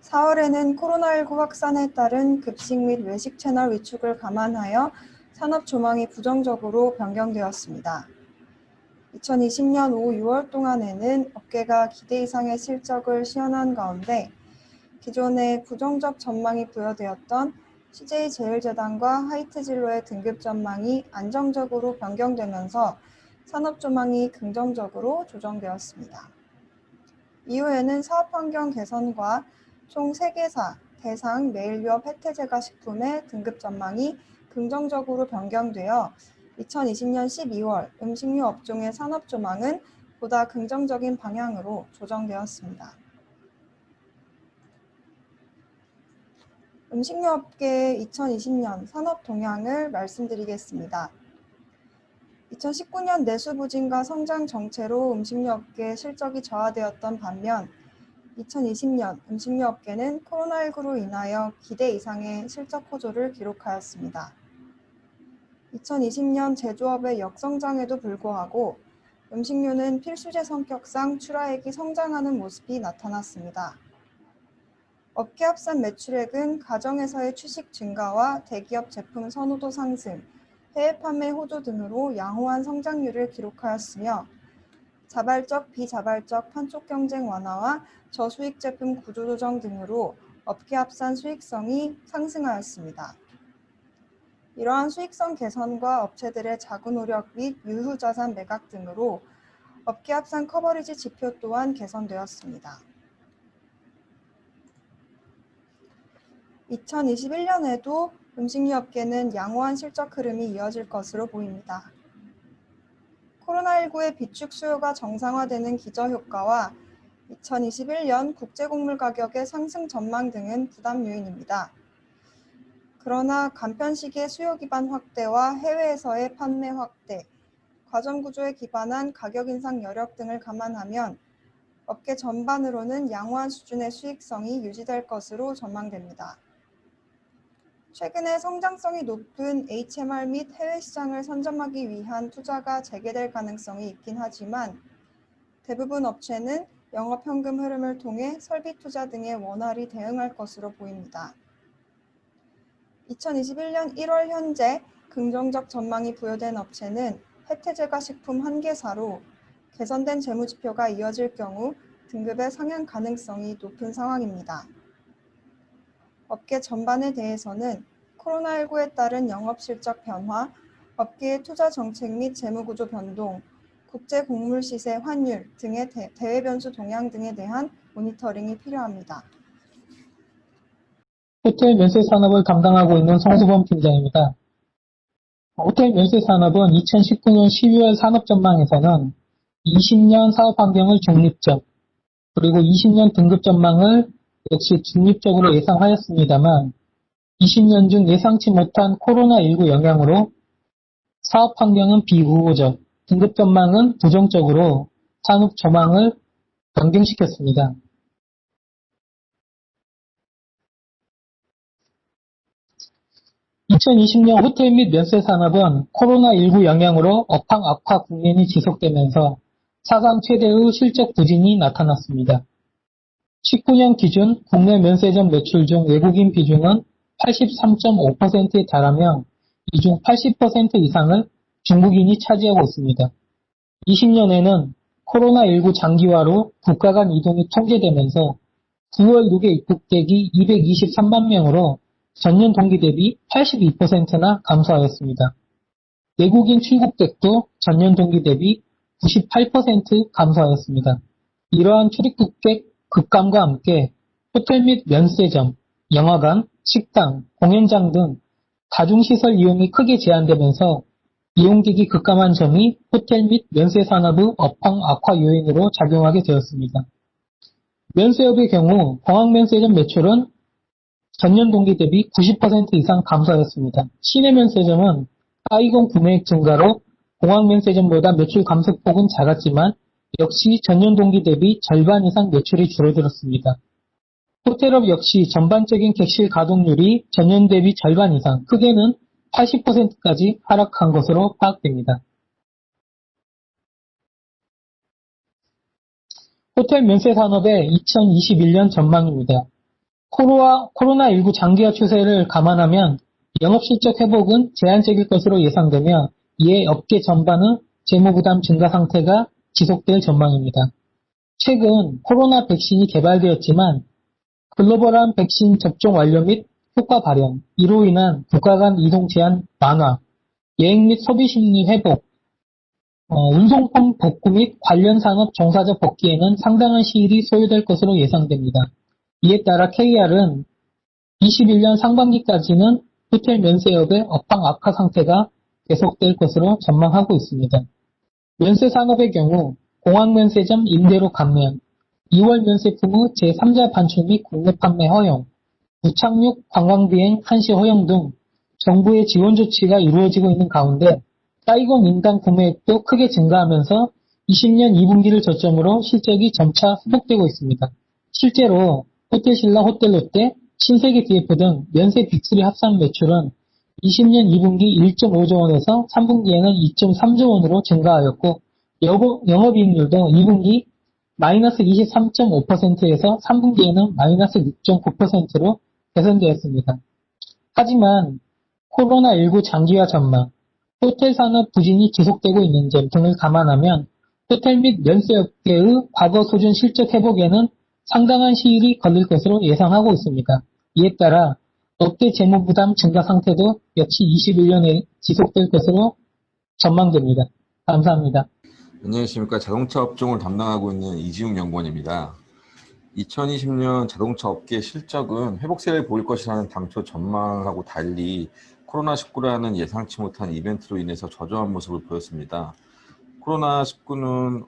4월에는 코로나19 확산에 따른 급식 및 외식 채널 위축을 감안하여 산업 조망이 부정적으로 변경되었습니다. 2020년 5, 6월 동안에는 업계가 기대 이상의 실적을 시현한 가운데 기존의 부정적 전망이 부여되었던 CJ제일제당과 하이트진로의 등급 전망이 안정적으로 변경되면서 산업 조망이 긍정적으로 조정되었습니다. 이후에는 사업 환경 개선과 총 3개사, 대상, 매일유업, 혜태제과 식품의 등급 전망이 긍정적으로 변경되어 2020년 12월 음식료 업종의 산업 조망은 보다 긍정적인 방향으로 조정되었습니다. 음식료 업계의 2020년 산업 동향을 말씀드리겠습니다. 2019년 내수 부진과 성장 정체로 음식료 업계의 실적이 저하되었던 반면 2020년 음식료 업계는 코로나19로 인하여 기대 이상의 실적 호조를 기록하였습니다. 2020년 제조업의 역성장에도 불구하고 음식료는 필수재 성격상 출하액이 성장하는 모습이 나타났습니다. 업계 합산 매출액은 가정에서의 취식 증가와 대기업 제품 선호도 상승, 해외 판매 호조 등으로 양호한 성장률을 기록하였으며 자발적, 비자발적 판촉 경쟁 완화와 저수익 제품 구조 조정 등으로 업계 합산 수익성이 상승하였습니다. 이러한 수익성 개선과 업체들의 자구 노력 및 유휴 자산 매각 등으로 업계 합산 커버리지 지표 또한 개선되었습니다. 2021년에도 음식료 업계는 양호한 실적 흐름이 이어질 것으로 보입니다. 코로나19의 비축 수요가 정상화되는 기저효과와 2021년 국제곡물 가격의 상승 전망 등은 부담 요인입니다. 그러나 간편 시기의 수요 기반 확대와 해외에서의 판매 확대, 과점 구조에 기반한 가격 인상 여력 등을 감안하면 업계 전반으로는 양호한 수준의 수익성이 유지될 것으로 전망됩니다. 최근에 성장성이 높은 HMR 및 해외 시장을 선점하기 위한 투자가 재개될 가능성이 있긴 하지만 대부분 업체는 영업현금 흐름을 통해 설비 투자 등의 원활히 대응할 것으로 보입니다. 2021년 1월 현재 긍정적 전망이 부여된 업체는 해태제과 식품 1개사로 개선된 재무지표가 이어질 경우 등급의 상향 가능성이 높은 상황입니다. 업계 전반에 대해서는 코로나19에 따른 영업실적 변화, 업계의 투자 정책 및 재무구조 변동, 국제 곡물 시세 환율 등의 대외 변수 동향 등에 대한 모니터링이 필요합니다. 호텔 면세 산업을 담당하고 있는 성수범 팀장입니다. 호텔 면세 산업은 2019년 12월 산업 전망에서는 20년 사업 환경을 중립적, 그리고 20년 등급 전망을 역시 중립적으로 예상하였습니다만 20년 중 예상치 못한 코로나19 영향으로 사업 환경은 비우호적, 등급 전망은 부정적으로 산업 전망을 변경시켰습니다. (2020년) 호텔 및 면세 산업은 코로나19 영향으로 업황 악화 국면이 지속되면서 사상 최대의 실적 부진이 나타났습니다. 19년 기준 국내 면세점 매출 중 외국인 비중은 83.5%에 달하며 이 중 80% 이상을 중국인이 차지하고 있습니다. 20년에는 코로나19 장기화로 국가 간 이동이 통제되면서 9월 6일 입국객이 223만 명으로 전년 동기 대비 82%나 감소하였습니다. 외국인 출국객도 전년 동기 대비 98% 감소하였습니다. 이러한 출입국객 급감과 함께 호텔 및 면세점, 영화관, 식당, 공연장 등 다중시설 이용이 크게 제한되면서 이용객이 급감한 점이 호텔 및 면세 산업의 업황 악화 요인으로 작용하게 되었습니다. 면세업의 경우 공항면세점 매출은 전년 동기 대비 90% 이상 감소하였습니다. 시내 면세점은 하이공 구매액 증가로 공항면세점보다 매출 감소폭은 작았지만 역시 전년 동기 대비 절반 이상 매출이 줄어들었습니다. 호텔업 역시 전반적인 객실 가동률이 전년 대비 절반 이상, 크게는 80%까지 하락한 것으로 파악됩니다. 호텔 면세 산업의 2021년 전망입니다. 코로나19 장기화 추세를 감안하면 영업실적 회복은 제한적일 것으로 예상되며 이에 업계 전반의 재무부담 증가 상태가 지속될 전망입니다. 최근 코로나 백신이 개발되었지만 글로벌한 백신 접종 완료 및 효과 발현, 이로 인한 국가 간 이동 제한 완화, 여행 및 소비 심리 회복, 운송품 복구 및 관련 산업 종사자 복귀에는 상당한 시일이 소요될 것으로 예상됩니다. 이에 따라 KR은 21년 상반기까지는 호텔 면세업의 업황 악화 상태가 계속될 것으로 전망하고 있습니다. 면세 산업의 경우 공항면세점 임대료 감면, 2월 면세품의 제3자 반출 및 국내 판매 허용, 무착륙 관광비행 한시 허용 등 정부의 지원 조치가 이루어지고 있는 가운데 사이공 인당 구매액도 크게 증가하면서 20년 2분기를 저점으로 실적이 점차 회복되고 있습니다. 실제로 호텔신라, 호텔롯데, 신세계 DF 등 면세 빅3 합산 매출은 20년 2분기 1.5조 원에서 3분기에는 2.3조 원으로 증가하였고 영업이익률도 2분기 마이너스 23.5%에서 3분기에는 마이너스 6.9%로 개선되었습니다. 하지만 코로나19 장기화 전망, 호텔 산업 부진이 지속되고 있는 점 등을 감안하면 호텔 및 면세업계의 과거 수준 실적 회복에는 상당한 시일이 걸릴 것으로 예상하고 있습니다. 이에 따라 업계 재무부담 증가 상태도 역시 21년에 지속될 것으로 전망됩니다. 감사합니다. 안녕하십니까. 자동차 업종을 담당하고 있는 이지웅 연구원입니다. 2020년 자동차 업계 실적은 회복세를 보일 것이라는 당초 전망하고 달리 코로나19라는 예상치 못한 이벤트로 인해서 저조한 모습을 보였습니다. 코로나19는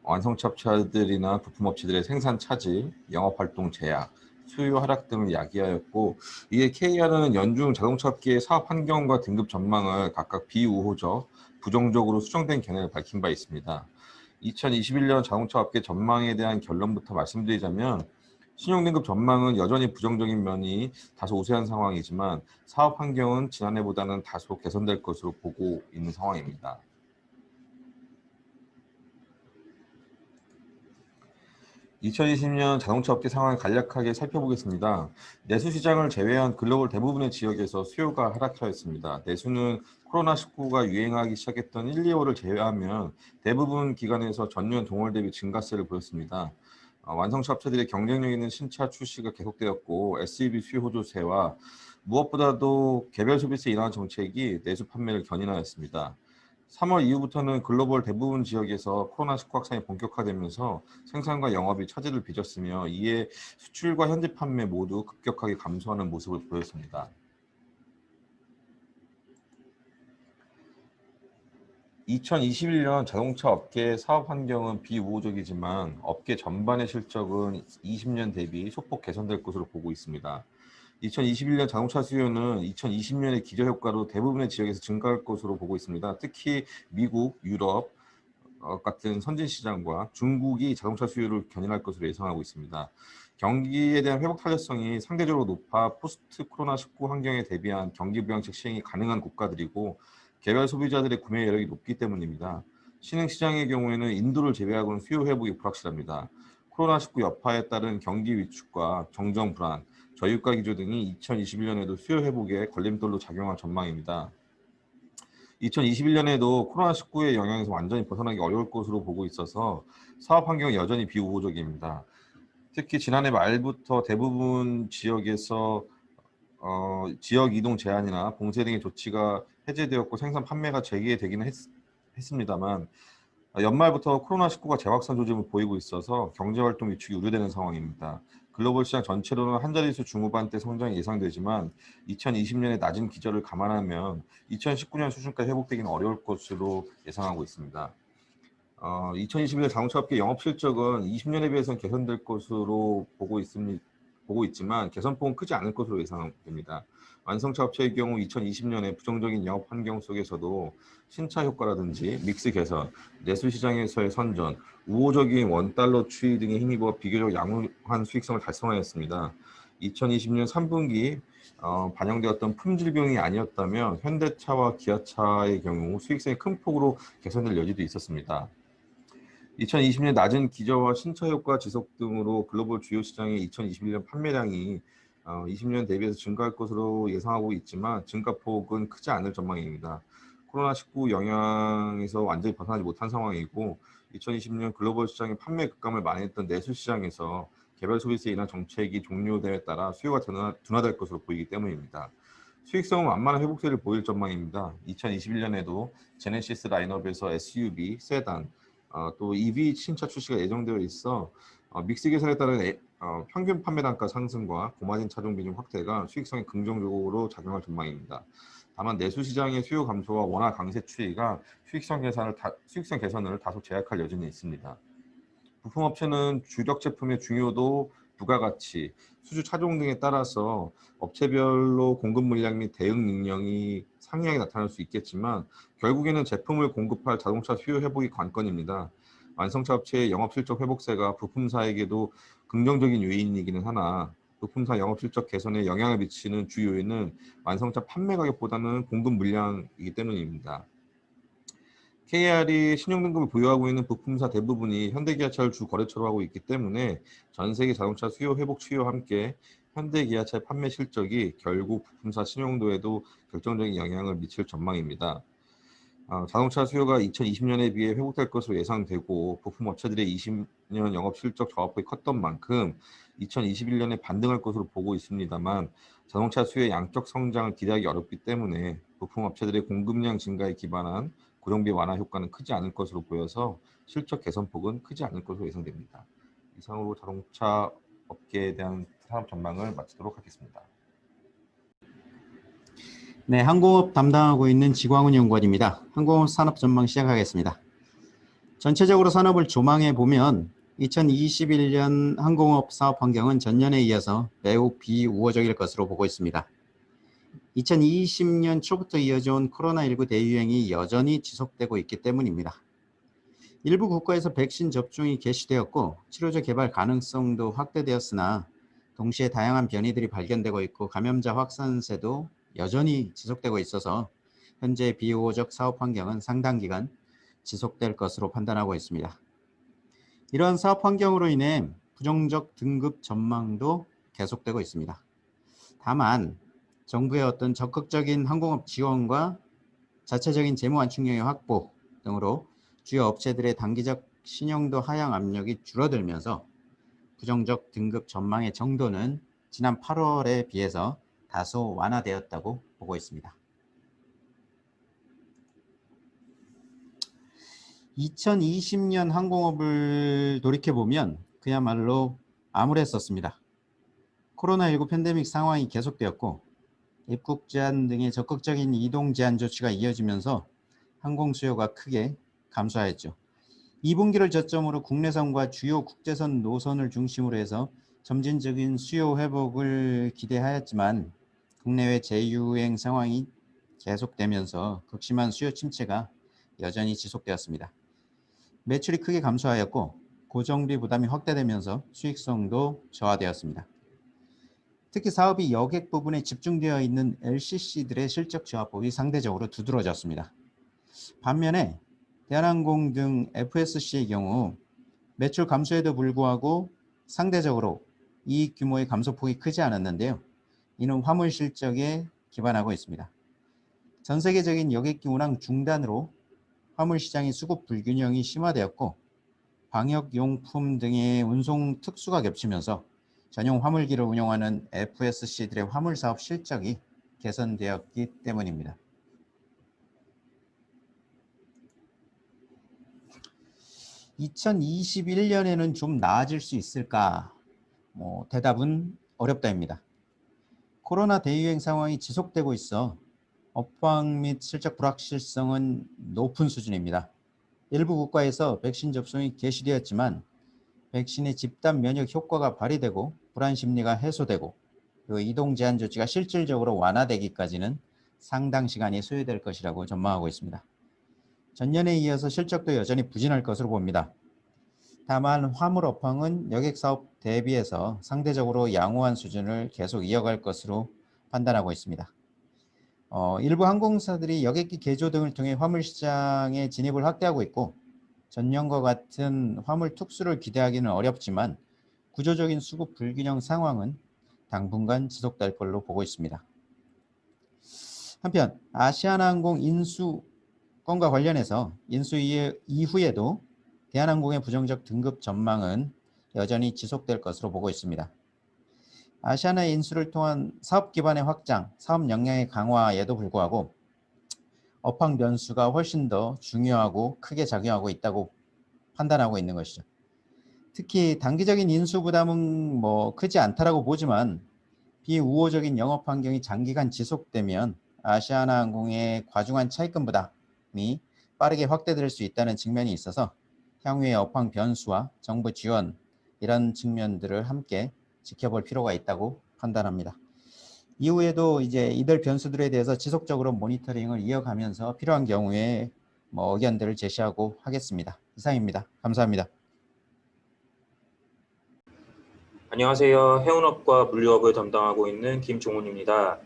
완성차 업체들이나 부품업체들의 생산 차질, 영업활동 제약, 수요 하락 등을 야기하였고, 이에 KR은 연중 자동차 업계의 사업 환경과 등급 전망을 각각 비우호적, 부정적으로 수정된 견해를 밝힌 바 있습니다. 2021년 자동차 업계 전망에 대한 결론부터 말씀드리자면, 신용등급 전망은 여전히 부정적인 면이 다소 우세한 상황이지만 사업 환경은 지난해보다는 다소 개선될 것으로 보고 있는 상황입니다. 2020년 자동차 업계 상황을 간략하게 살펴보겠습니다. 내수 시장을 제외한 글로벌 대부분의 지역에서 수요가 하락하였습니다. 내수는 코로나19가 유행하기 시작했던 1, 2월을 제외하면 대부분 기관에서 전년 동월 대비 증가세를 보였습니다. 완성차 업체들의 경쟁력 있는 신차 출시가 계속되었고 SUV 수요 호조세와 무엇보다도 개별 소비세 인하 정책이 내수 판매를 견인하였습니다. 3월 이후부터는 글로벌 대부분 지역에서 코로나19 확산이 본격화되면서 생산과 영업이 차질을 빚었으며 이에 수출과 현지 판매 모두 급격하게 감소하는 모습을 보였습니다. 2021년 자동차 업계의 사업 환경은 비우호적이지만 업계 전반의 실적은 20년 대비 소폭 개선될 것으로 보고 있습니다. 2021년 자동차 수요는 2020년의 기저효과로 대부분의 지역에서 증가할 것으로 보고 있습니다. 특히 미국, 유럽 같은 선진 시장과 중국이 자동차 수요를 견인할 것으로 예상하고 있습니다. 경기에 대한 회복 탄력성이 상대적으로 높아 포스트 코로나19 환경에 대비한 경기 부양책 시행이 가능한 국가들이고 개별 소비자들의 구매 여력이 높기 때문입니다. 신흥 시장의 경우에는 인도를 제외하고는 수요 회복이 불확실합니다. 코로나19 여파에 따른 경기 위축과 정정 불안, 저유가 기조 등이 2021년에도 수요 회복에 걸림돌로 작용할 전망입니다. 2021년에도 코로나19의 영향에서 완전히 벗어나기 어려울 것으로 보고 있어서 사업 환경은 여전히 비우호적입니다. 특히 지난해 말부터 대부분 지역에서 지역 이동 제한이나 봉쇄 등의 조치가 해제되었고 생산 판매가 재개되기는 했습니다만 연말부터 코로나19가 재확산 조짐을 보이고 있어서 경제활동 위축이 우려되는 상황입니다. 글로벌 시장 전체로는 한자릿수 중후반대 성장이 예상되지만 2020년의 낮은 기저를 감안하면 2019년 수준까지 회복되기는 어려울 것으로 예상하고 있습니다. 2021년 자동차업계 영업실적은 20년에 비해서는 개선될 것으로 보고 있지만 개선폭은 크지 않을 것으로 예상됩니다. 완성차 업체의 경우 2020년에 부정적인 영업 환경 속에서도 신차 효과라든지 믹스 개선, 내수 시장에서의 선전, 우호적인 원달러 추이 등에 힘입어 비교적 양호한 수익성을 달성하였습니다. 2020년 3분기 반영되었던 품질 비용이 아니었다면 현대차와 기아차의 경우 수익성이 큰 폭으로 개선될 여지도 있었습니다. 2020년 낮은 기저와 신차 효과 지속 등으로 글로벌 주요 시장의 2021년 판매량이 20년 대비해서 증가할 것으로 예상하고 있지만 증가폭은 크지 않을 전망입니다. 코로나19 영향에서 완전히 벗어나지 못한 상황이고 2020년 글로벌 시장의 판매 급감을 만회했던 내수 시장에서 개별 소비세 인하 정책이 종료됨에 따라 수요가 둔화될 것으로 보이기 때문입니다. 수익성은 완만한 회복세를 보일 전망입니다. 2021년에도 제네시스 라인업에서 SUV, 세단, 또 EV 신차 출시가 예정되어 있어 믹스 개선에 따른 평균 판매 단가 상승과 고마진 차종 비중 확대가 수익성에 긍정적으로 작용할 전망입니다. 다만 내수 시장의 수요 감소와 원화 강세 추이가 수익성 개선을 다소 제약할 여지는 있습니다. 부품업체는 주력 제품의 중요도, 부가가치, 수주 차종 등에 따라서 업체별로 공급 물량 및 대응 능력이 상이하게 나타날 수 있겠지만 결국에는 제품을 공급할 자동차 수요 회복이 관건입니다. 완성차 업체의 영업실적 회복세가 부품사에게도 긍정적인 요인이기는 하나 부품사 영업실적 개선에 영향을 미치는 주 요인은 완성차 판매 가격보다는 공급 물량이기 때문입니다. KR이 신용등급을 보유하고 있는 부품사 대부분이 현대기아차를 주 거래처로 하고 있기 때문에 전 세계 자동차 수요 회복 추이와 함께 현대기아차의 판매 실적이 결국 부품사 신용도에도 결정적인 영향을 미칠 전망입니다. 자동차 수요가 2020년에 비해 회복될 것으로 예상되고 부품 업체들의 20년 영업 실적 저하폭이 컸던 만큼 2021년에 반등할 것으로 보고 있습니다만 자동차 수요의 양적 성장을 기대하기 어렵기 때문에 부품 업체들의 공급량 증가에 기반한 고정비 완화 효과는 크지 않을 것으로 보여서 실적 개선폭은 크지 않을 것으로 예상됩니다. 이상으로 자동차 업계에 대한 산업 전망을 마치도록 하겠습니다. 네, 항공업 담당하고 있는 지광훈 연구원입니다. 항공업 산업 전망 시작하겠습니다. 전체적으로 산업을 조망해 보면 2021년 항공업 사업 환경은 전년에 이어서 매우 비우호적일 것으로 보고 있습니다. 2020년 초부터 이어져온 코로나19 대유행이 여전히 지속되고 있기 때문입니다. 일부 국가에서 백신 접종이 개시되었고 치료제 개발 가능성도 확대되었으나 동시에 다양한 변이들이 발견되고 있고 감염자 확산세도 여전히 지속되고 있어서 현재 비우호적 사업 환경은 상당 기간 지속될 것으로 판단하고 있습니다. 이러한 사업 환경으로 인해 부정적 등급 전망도 계속되고 있습니다. 다만 정부의 어떤 적극적인 항공업 지원과 자체적인 재무 완충력의 확보 등으로 주요 업체들의 단기적 신용도 하향 압력이 줄어들면서 부정적 등급 전망의 정도는 지난 8월에 비해서 다소 완화되었다고 보고 있습니다. 2020년 항공업을 돌이켜보면 그야말로 암울했었습니다. 코로나19 팬데믹 상황이 계속되었고 입국 제한 등의 적극적인 이동 제한 조치가 이어지면서 항공 수요가 크게 감소하였죠. 2분기를 저점으로 국내선과 주요 국제선 노선을 중심으로 해서 점진적인 수요 회복을 기대하였지만 국내외 재유행 상황이 계속되면서 극심한 수요 침체가 여전히 지속되었습니다. 매출이 크게 감소하였고 고정비 부담이 확대되면서 수익성도 저하되었습니다. 특히 사업이 여객 부분에 집중되어 있는 LCC들의 실적 저하폭이 상대적으로 두드러졌습니다. 반면에 대한항공 등 FSC의 경우 매출 감소에도 불구하고 상대적으로 이익 규모의 감소폭이 크지 않았는데요. 이는 화물 실적에 기반하고 있습니다. 전 세계적인 여객기 운항 중단으로 화물 시장의 수급 불균형이 심화되었고 방역용품 등의 운송 특수가 겹치면서 전용 화물기를 운영하는 FSC들의 화물 사업 실적이 개선되었기 때문입니다. (2021년에는) 좀 나아질 수 있을까? 대답은 어렵다입니다. 코로나 대유행 상황이 지속되고 있어 업황 및 실적 불확실성은 높은 수준입니다. 일부 국가에서 백신 접종이 개시되었지만 백신의 집단 면역 효과가 발휘되고 불안 심리가 해소되고 그 이동 제한 조치가 실질적으로 완화되기까지는 상당 시간이 소요될 것이라고 전망하고 있습니다. 전년에 이어서 실적도 여전히 부진할 것으로 봅니다. 다만 화물 업황은 여객 사업 대비해서 상대적으로 양호한 수준을 계속 이어갈 것으로 판단하고 있습니다. 일부 항공사들이 여객기 개조 등을 통해 화물 시장의 진입을 확대하고 있고 전년과 같은 화물 특수를 기대하기는 어렵지만 구조적인 수급 불균형 상황은 당분간 지속될 걸로 보고 있습니다. 한편 아시아나항공 인수 건과 관련해서 인수 이후에도 대한항공의 부정적 등급 전망은 여전히 지속될 것으로 보고 있습니다. 아시아나의 인수를 통한 사업 기반의 확장, 사업 역량의 강화에도 불구하고 업황 변수가 훨씬 더 중요하고 크게 작용하고 있다고 판단하고 있는 것이죠. 특히 단기적인 인수 부담은 크지 않다라고 보지만 비우호적인 영업 환경이 장기간 지속되면 아시아나항공의 과중한 차입금 부담이 빠르게 확대될 수 있다는 측면이 있어서 향후의 업황 변수와 정부 지원 이런 측면들을 함께 지켜볼 필요가 있다고 판단합니다. 이후에도 이들 변수들에 대해서 지속적으로 모니터링을 이어가면서 필요한 경우에 의견들을 제시하고 하겠습니다. 이상입니다. 감사합니다. 안녕하세요. 해운업과 물류업을 담당하고 있는 김종훈입니다.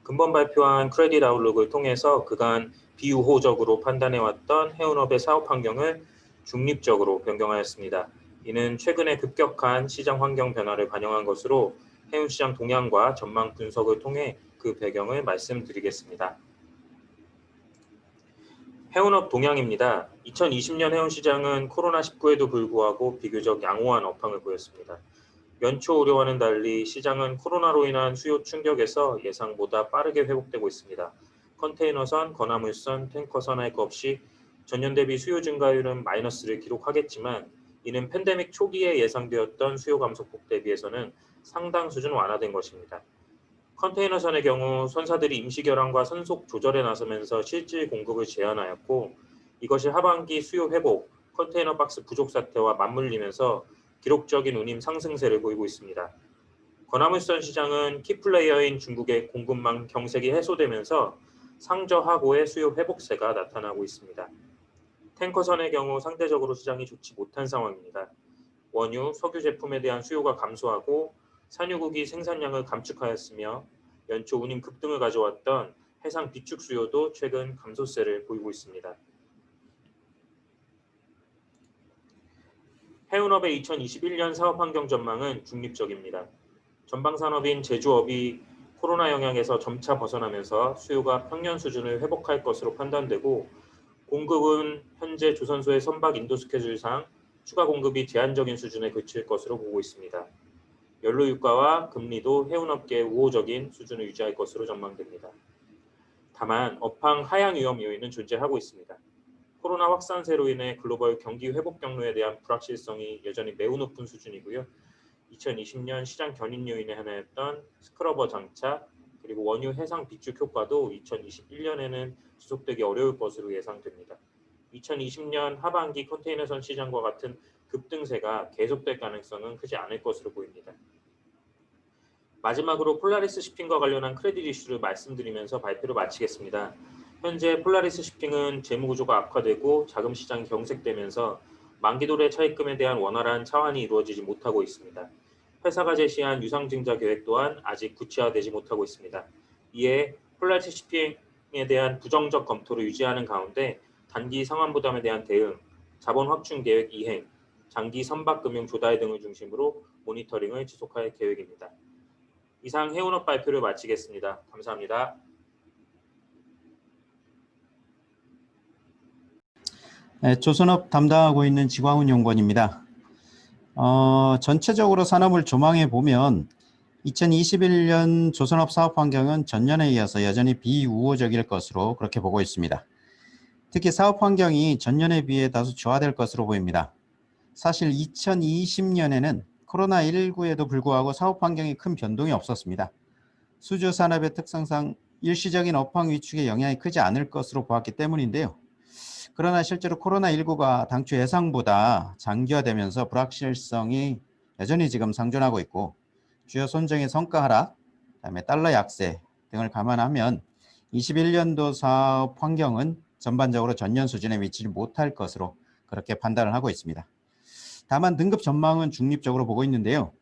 근본 발표한 크레딧 아웃룩을 통해서 그간 비우호적으로 판단해왔던 해운업의 사업 환경을 중립적으로 변경하였습니다. 이는 최근의 급격한 시장 환경 변화를 반영한 것으로 해운시장 동향과 전망 분석을 통해 그 배경을 말씀드리겠습니다. 해운업 동향입니다. 2020년 해운 시장은 코로나19에도 불구하고 비교적 양호한 업황을 보였습니다. 연초 우려와는 달리 시장은 코로나로 인한 수요 충격에서 예상보다 빠르게 회복되고 있습니다. 컨테이너선, 건화물선, 탱커선 할 것 없이 전년 대비 수요 증가율은 마이너스를 기록하겠지만 이는 팬데믹 초기에 예상되었던 수요 감소폭 대비해서는 상당 수준 완화된 것입니다. 컨테이너선의 경우 선사들이 임시 결항과 선속 조절에 나서면서 실질 공급을 제한하였고 이것이 하반기 수요 회복, 컨테이너 박스 부족 사태와 맞물리면서 기록적인 운임 상승세를 보이고 있습니다. 건화물선 시장은 키플레이어인 중국의 공급망 경색이 해소되면서 상저하고의 수요 회복세가 나타나고 있습니다. 탱커선의 경우 상대적으로 시장이 좋지 못한 상황입니다. 원유, 석유 제품에 대한 수요가 감소하고 산유국이 생산량을 감축하였으며 연초 운임 급등을 가져왔던 해상 비축 수요도 최근 감소세를 보이고 있습니다. 해운업의 2021년 사업 환경 전망은 중립적입니다. 전방산업인 제조업이 코로나 영향에서 점차 벗어나면서 수요가 평년 수준을 회복할 것으로 판단되고 공급은 현재 조선소의 선박 인도 스케줄상 추가 공급이 제한적인 수준에 그칠 것으로 보고 있습니다. 연료 유가와 금리도 해운업계의 우호적인 수준을 유지할 것으로 전망됩니다. 다만 업황 하향 위험 요인은 존재하고 있습니다. 코로나 확산세로 인해 글로벌 경기 회복 경로에 대한 불확실성이 여전히 매우 높은 수준이고요. 2020년 시장 견인 요인의 하나였던 스크러버 장착 그리고 원유 해상 비축 효과도 2021년에는 지속되기 어려울 것으로 예상됩니다. 2020년 하반기 컨테이너선 시장과 같은 급등세가 계속될 가능성은 크지 않을 것으로 보입니다. 마지막으로 폴라리스 쇼핑과 관련한 크레딧 이슈를 말씀드리면서 발표를 마치겠습니다. 현재 폴라리스 쇼핑은 재무구조가 악화되고 자금 시장이 경색되면서 만기도래 차입금에 대한 원활한 차환이 이루어지지 못하고 있습니다. 회사가 제시한 유상증자 계획 또한 아직 구체화되지 못하고 있습니다. 이에 폴라리스 쇼핑에 대한 부정적 검토를 유지하는 가운데 단기 상환 부담에 대한 대응, 자본 확충 계획 이행, 장기 선박 금융 조달 등을 중심으로 모니터링을 지속할 계획입니다. 이상 해운업 발표를 마치겠습니다. 감사합니다. 네, 조선업 담당하고 있는 지광훈 연구원입니다. 전체적으로 산업을 조망해 보면 2021년 조선업 사업 환경은 전년에 이어서 여전히 비우호적일 것으로 그렇게 보고 있습니다. 특히 사업 환경이 전년에 비해 다소 저하될 것으로 보입니다. 사실 2020년에는 코로나19에도 불구하고 사업 환경에 큰 변동이 없었습니다. 수주 산업의 특성상 일시적인 업황 위축에 영향이 크지 않을 것으로 보았기 때문인데요. 그러나 실제로 코로나19가 당초 예상보다 장기화되면서 불확실성이 여전히 지금 상존하고 있고 주요 손정의 성과 하락, 그다음에 달러 약세 등을 감안하면 21년도 사업 환경은 전반적으로 전년 수준에 미치지 못할 것으로 그렇게 판단을 하고 있습니다. 다만 등급 전망은 중립적으로 보고 있는데요.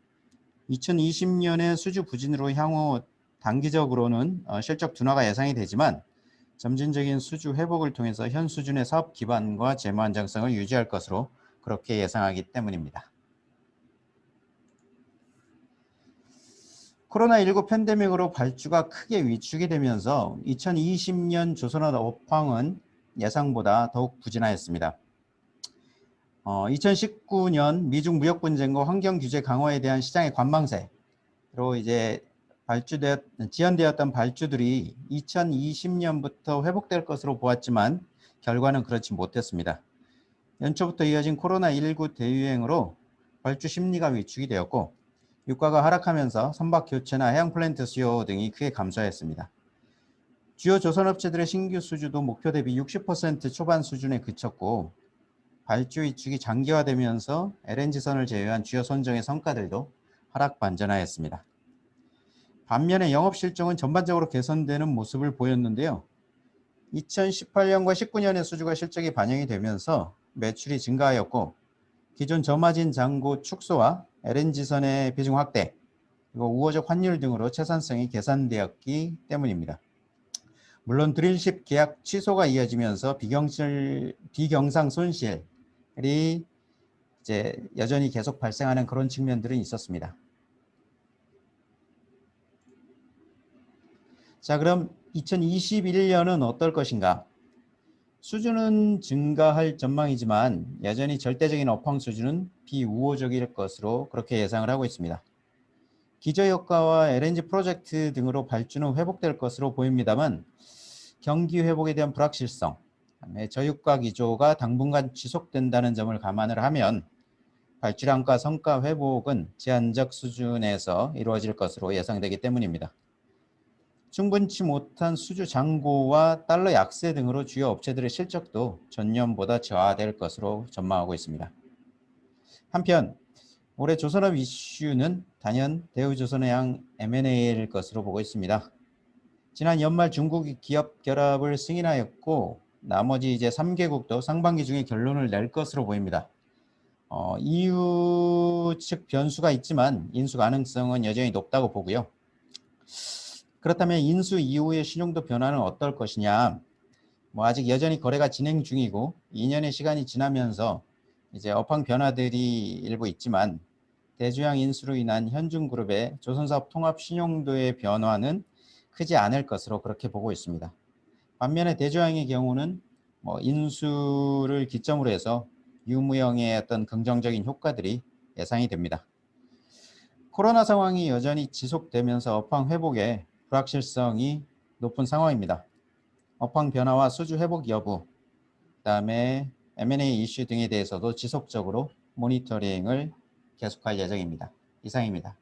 2020년에 수주 부진으로 향후 단기적으로는 실적 둔화가 예상이 되지만 점진적인 수주 회복을 통해서 현 수준의 사업 기반과 재무 안정성을 유지할 것으로 그렇게 예상하기 때문입니다. 코로나19 팬데믹으로 발주가 크게 위축이 되면서 2020년 조선업 업황은 예상보다 더욱 부진하였습니다. 2019년 미중 무역 분쟁과 환경 규제 강화에 대한 시장의 관망세로 이제 지연되었던 발주들이 2020년부터 회복될 것으로 보았지만 결과는 그렇지 못했습니다. 연초부터 이어진 코로나19 대유행으로 발주 심리가 위축이 되었고 유가가 하락하면서 선박 교체나 해양 플랜트 수요 등이 크게 감소했습니다. 주요 조선업체들의 신규 수주도 목표 대비 60% 초반 수준에 그쳤고 발주 위축이 장기화되면서 LNG선을 제외한 주요 선정의 성과들도 하락 반전하였습니다. 반면에 영업실적은 전반적으로 개선되는 모습을 보였는데요. 2018년과 19년의 수주가 실적이 반영이 되면서 매출이 증가하였고 기존 저마진 잔고 축소와 LNG선의 비중 확대, 그리고 우호적 환율 등으로 채산성이 개선되었기 때문입니다. 물론 드릴십 계약 취소가 이어지면서 비경상 손실이 이제 여전히 계속 발생하는 그런 측면들은 있었습니다. 자, 그럼 2021년은 어떨 것인가? 수주는 증가할 전망이지만 여전히 절대적인 업황 수준은 비우호적일 것으로 그렇게 예상을 하고 있습니다. 기저효과와 LNG 프로젝트 등으로 발주는 회복될 것으로 보입니다만 경기 회복에 대한 불확실성, 그다음에 저유가 기조가 당분간 지속된다는 점을 감안을 하면 발주량과 성과 회복은 제한적 수준에서 이루어질 것으로 예상되기 때문입니다. 충분치 못한 수주 잔고와 달러 약세 등으로 주요 업체들의 실적도 전년보다 저하될 것으로 전망하고 있습니다. 한편 올해 조선업 이슈는 단연 대우조선해양 M&A일 것으로 보고 있습니다. 지난 연말 중국이 기업 결합을 승인하였고 나머지 이제 3개국도 상반기 중에 결론을 낼 것으로 보입니다. EU 측 변수가 있지만 인수 가능성은 여전히 높다고 보고요. 그렇다면 인수 이후의 신용도 변화는 어떨 것이냐? 아직 여전히 거래가 진행 중이고 2년의 시간이 지나면서 이제 업황 변화들이 일부 있지만 대주양 인수로 인한 현준그룹의 조선사업 통합 신용도의 변화는 크지 않을 것으로 그렇게 보고 있습니다. 반면에 대주양의 경우는 인수를 기점으로 해서 유무형의 어떤 긍정적인 효과들이 예상이 됩니다. 코로나 상황이 여전히 지속되면서 업황 회복에 불확실성이 높은 상황입니다. 업황 변화와 수주 회복 여부, 그다음에 M&A 이슈 등에 대해서도 지속적으로 모니터링을 계속할 예정입니다. 이상입니다.